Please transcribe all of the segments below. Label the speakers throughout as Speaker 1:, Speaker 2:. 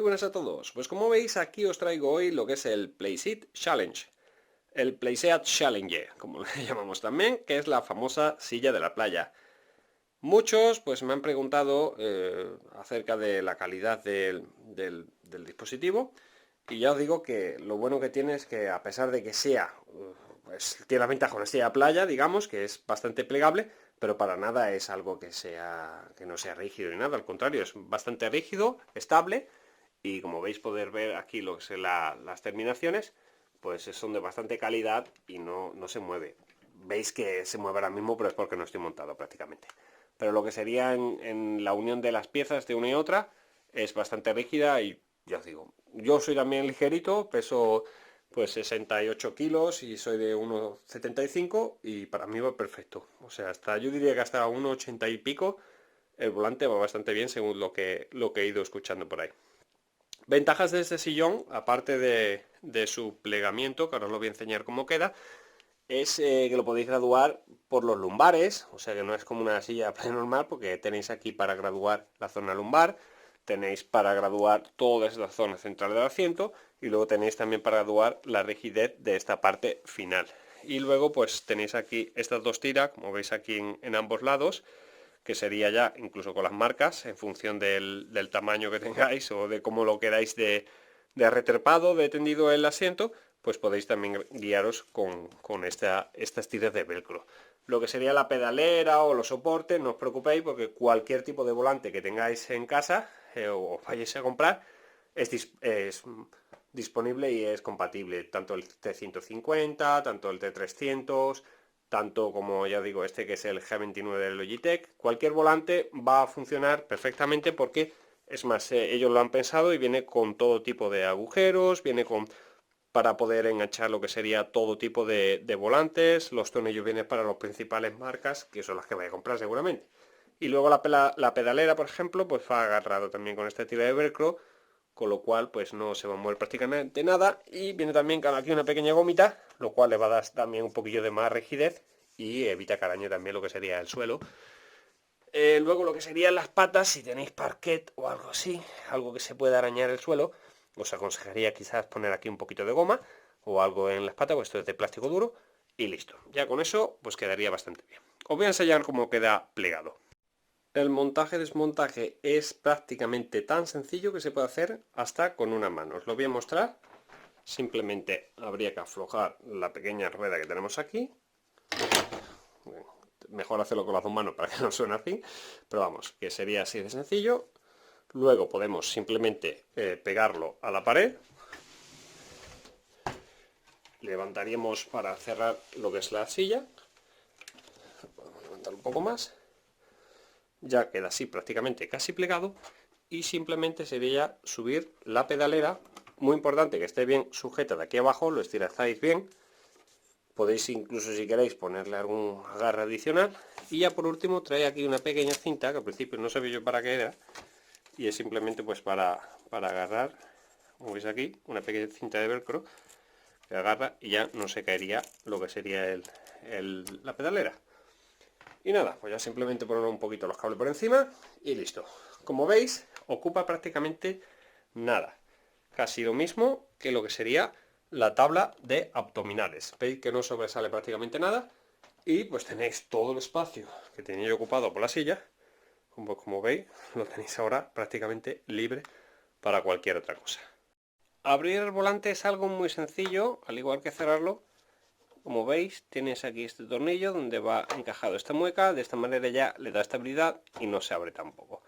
Speaker 1: buenas a todos. Pues como veis aquí os traigo hoy lo que es el Playseat Challenge. El Playseat Challenge, como le llamamos también, que es la famosa silla de la playa. Muchos pues me han preguntado acerca de la calidad del dispositivo. Y ya os digo que lo bueno que tiene es que a pesar de que sea, pues tiene la ventaja de una silla de playa, digamos, que es bastante plegable, pero para nada es algo que no sea rígido ni nada, al contrario, es bastante rígido, estable, y como veis poder ver aquí lo que son las terminaciones, pues son de bastante calidad y no se mueve. Veis que se mueve ahora mismo, pero es porque no estoy montado prácticamente. Pero lo que sería en la unión de las piezas de una y otra es bastante rígida y ya os digo, yo soy también ligerito, peso pues 68 kilos y soy de 1,75 y para mí va perfecto. O sea, yo diría que hasta 1,80 y pico el volante va bastante bien según lo que he ido escuchando por ahí. Ventajas de este sillón, aparte de su plegamiento, que ahora os lo voy a enseñar cómo queda, es que lo podéis graduar por los lumbares, o sea que no es como una silla normal, porque tenéis aquí para graduar la zona lumbar, tenéis para graduar toda esta zona central del asiento y luego tenéis también para graduar la rigidez de esta parte final. Y luego pues tenéis aquí estas dos tiras, como veis aquí en ambos lados, que sería ya incluso con las marcas en función del tamaño que tengáis o de cómo lo queráis de retrepado, de tendido el asiento, pues podéis también guiaros con estas tiras de velcro. Lo que sería la pedalera o los soportes, no os preocupéis porque cualquier tipo de volante que tengáis en casa o vayáis a comprar es disponible y es compatible, tanto el T150, tanto el T300, tanto como ya digo este que es el G29 de Logitech. Cualquier volante va a funcionar perfectamente porque es más, ellos lo han pensado y viene con todo tipo de agujeros, viene para poder enganchar lo que sería todo tipo de volantes. Los tornillos vienen para las principales marcas, que son las que vais a comprar seguramente. Y luego la pedalera, por ejemplo, pues va agarrado también con este tira de velcro, con lo cual pues no se va a mover prácticamente nada. Y viene también con aquí una pequeña gomita, lo cual le va a dar también un poquillo de más rigidez y evita que arañe también lo que sería el suelo. Luego lo que serían las patas, si tenéis parquet o algo así, algo que se pueda arañar el suelo, os aconsejaría quizás poner aquí un poquito de goma o algo en las patas, pues esto es de plástico duro y listo. Ya con eso pues quedaría bastante bien. Os voy a enseñar cómo queda plegado. El montaje-desmontaje es prácticamente tan sencillo que se puede hacer hasta con una mano. Os lo voy a mostrar. Simplemente habría que aflojar la pequeña rueda que tenemos aquí. Mejor hacerlo con las dos manos para que no suene así, pero vamos, que sería así de sencillo. Luego podemos simplemente pegarlo a la pared. Levantaríamos para cerrar lo que es la silla. Podemos levantar un poco más. Ya queda así prácticamente casi plegado. Y simplemente sería subir la pedalera. Muy importante que esté bien sujeta de aquí abajo, lo estirazáis bien. Podéis incluso si queréis ponerle algún agarre adicional. Y ya por último trae aquí una pequeña cinta que al principio no sabía yo para qué era. Y es simplemente pues para agarrar, como veis aquí, una pequeña cinta de velcro que agarra y ya no se caería lo que sería la pedalera. Y nada, pues ya simplemente poner un poquito los cables por encima y listo. Como veis, ocupa prácticamente nada. Casi lo mismo que lo que sería la tabla de abdominales. Veis que no sobresale prácticamente nada y pues tenéis todo el espacio que tenía yo ocupado por la silla. Como veis, lo tenéis ahora prácticamente libre para cualquier otra cosa. Abrir el volante es algo muy sencillo, al igual que cerrarlo. Como veis, tienes aquí este tornillo donde va encajado esta mueca. De esta manera ya le da estabilidad y no se abre tampoco.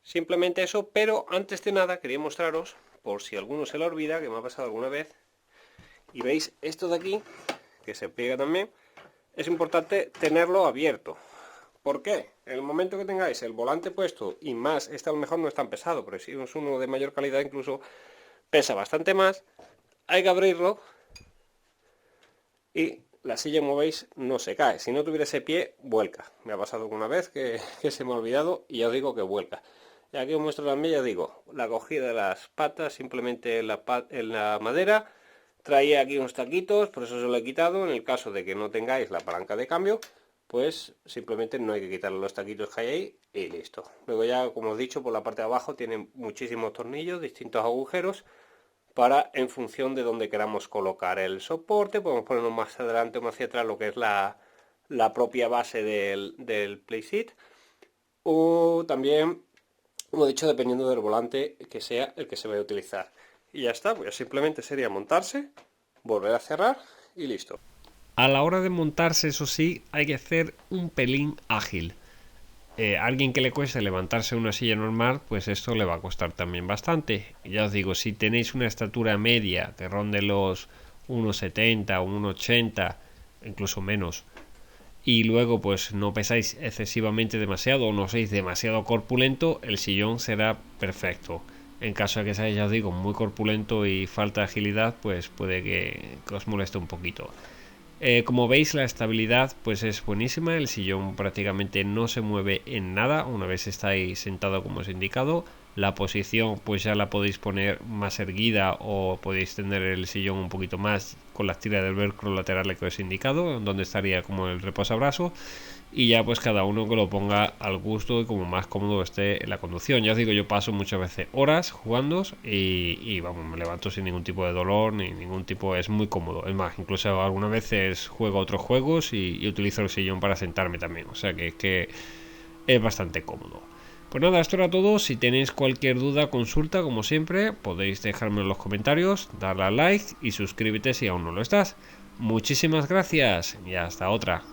Speaker 1: Simplemente eso, pero antes de nada quería mostraros, por si alguno se lo olvida, que me ha pasado alguna vez, y veis esto de aquí, que se pliega también, es importante tenerlo abierto. ¿Por qué? En el momento que tengáis el volante puesto, y más, este a lo mejor no es tan pesado, pero si es uno de mayor calidad incluso pesa bastante más, hay que abrirlo y la silla, como veis, no se cae. Si no tuviera ese pie, vuelca. Me ha pasado alguna vez que se me ha olvidado y ya os digo que vuelca. Y aquí os muestro también, ya digo, la cogida de las patas, simplemente en la madera. Traía aquí unos taquitos, por eso se lo he quitado, en el caso de que no tengáis la palanca de cambio. pues simplemente no hay que quitarle los taquitos que hay ahí y listo. Luego ya, como os he dicho, por la parte de abajo tiene muchísimos tornillos, distintos agujeros, para en función de donde queramos colocar el soporte, podemos ponerlo más adelante o más hacia atrás lo que es la propia base del playseat, o también, como he dicho, dependiendo del volante que sea el que se vaya a utilizar. Y ya está, pues simplemente sería montarse, volver a cerrar y listo.
Speaker 2: A la hora de montarse, eso sí, hay que hacer un pelín ágil. Alguien que le cueste levantarse una silla normal, pues esto le va a costar también bastante. Ya os digo, si tenéis una estatura media que ronde los 1,70 o 1,80, incluso menos, y luego pues no pesáis excesivamente demasiado o no sois demasiado corpulento, el sillón será perfecto. En caso de que seáis, ya os digo, muy corpulento y falta de agilidad, pues puede que os moleste un poquito. Como veis, la estabilidad pues es buenísima, el sillón prácticamente no se mueve en nada una vez estáis sentado como os he indicado. La posición pues ya la podéis poner más erguida o podéis tener el sillón un poquito más con las tiras del velcro laterales que os he indicado, donde estaría como el reposabrazo, y ya pues cada uno que lo ponga al gusto y como más cómodo esté en la conducción. Ya os digo, yo paso muchas veces horas jugando y vamos, me levanto sin ningún tipo de dolor ni ningún tipo, es muy cómodo. Es más, incluso algunas veces juego otros juegos y utilizo el sillón para sentarme también, o sea que es bastante cómodo. Pues nada, esto era todo. Si tenéis cualquier duda, consulta, como siempre, podéis dejármelo en los comentarios, darle a like y suscríbete si aún no lo estás. Muchísimas gracias y hasta otra.